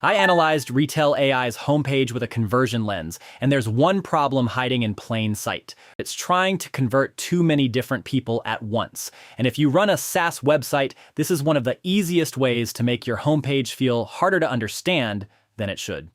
I analyzed Retell AI's homepage with a conversion lens, and there's one problem hiding in plain sight. It's trying to convert too many different people at once. And if you run a SaaS website, this is one of the easiest ways to make your homepage feel harder to understand than it should.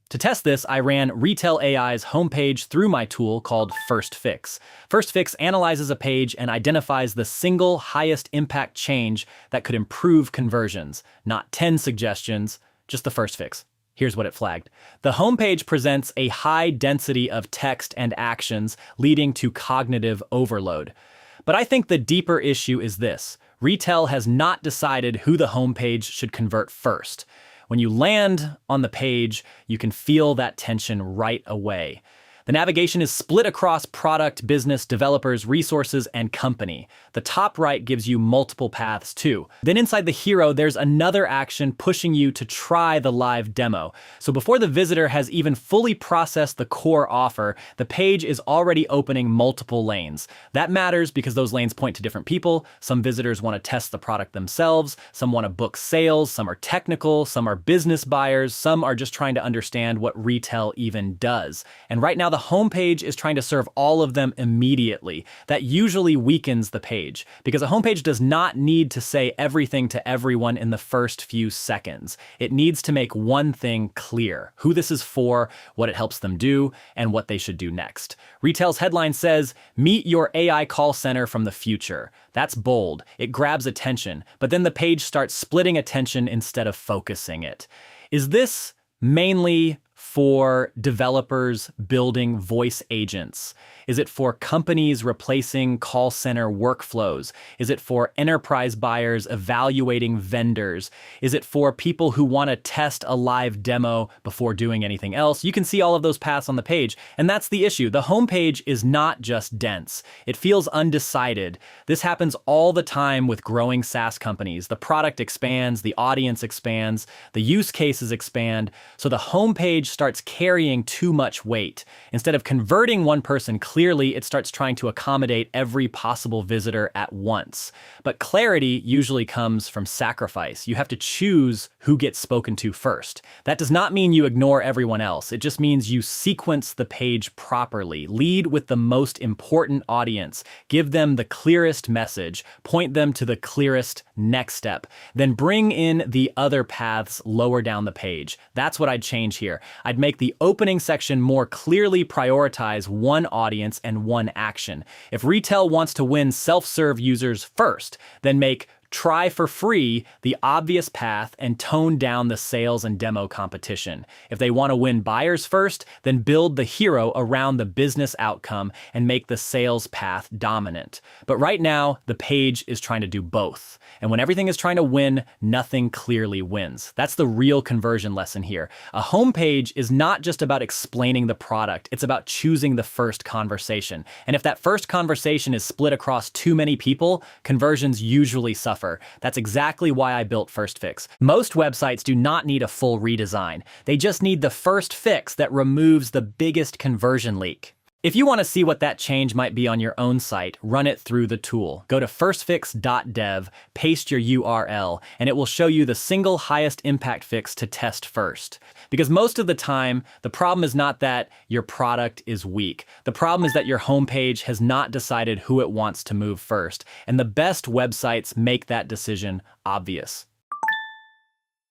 To test this, I ran Retell AI's homepage through my tool called firstfix. Firstfix analyzes a page and identifies the single highest impact change that could improve conversions, not 10 suggestions, just the first fix. Here's what it flagged. The homepage presents a high density of text and actions, leading to cognitive overload. But I think the deeper issue is this. Retell has not decided who the homepage should convert first. When you land on the page, you can feel that tension right away. The navigation is split across product, business, developers, resources, and company. The top right gives you multiple paths too. Then inside the hero, there's another action pushing you to try the live demo. So before the visitor has even fully processed the core offer, the page is already opening multiple lanes. That matters because those lanes point to different people. Some visitors want to test the product themselves. Some want to book sales. Some are technical. Some are business buyers. Some are just trying to understand what Retell even does. And right now, the homepage is trying to serve all of them immediately. That usually weakens the page because a homepage does not need to say everything to everyone in the first few seconds. It needs to make one thing clear: who this is for, what it helps them do, and what they should do next. Retell's headline says, "Meet your AI call center from the future." That's bold. It grabs attention, but then the page starts splitting attention instead of focusing it. Is this mainly for developers building voice agents? Is it for companies replacing call center workflows? Is it for enterprise buyers evaluating vendors? Is it for people who want to test a live demo before doing anything else? You can see all of those paths on the page, and that's the issue. The homepage is not just dense. It feels undecided. This happens all the time with growing SaaS companies. The product expands, the audience expands, the use cases expand, so the homepage starts carrying too much weight. Instead of converting one person clearly, it starts trying to accommodate every possible visitor at once. But clarity usually comes from sacrifice. You have to choose who gets spoken to first. That does not mean you ignore everyone else. It just means you sequence the page properly. Lead with the most important audience. Give them the clearest message. Point them to the clearest next step. Then bring in the other paths lower down the page. That's what I'd change here. I'd make the opening section more clearly prioritize one audience and one action. If Retell wants to win self-serve users first, then make try for free the obvious path and tone down the sales and demo competition. If they want to win buyers first, then build the hero around the business outcome and make the sales path dominant. But right now, the page is trying to do both. And when everything is trying to win, nothing clearly wins. That's the real conversion lesson here. A homepage is not just about explaining the product, it's about choosing the first conversation. And if that first conversation is split across too many people, conversions usually suffer. That's exactly why I built firstfix. Most websites do not need a full redesign. They just need the first fix that removes the biggest conversion leak. If you want to see what that change might be on your own site, run it through the tool. Go to firstfix.dev, paste your URL, and it will show you the single highest impact fix to test first. Because most of the time, the problem is not that your product is weak. The problem is that your homepage has not decided who it wants to move first. And the best websites make that decision obvious.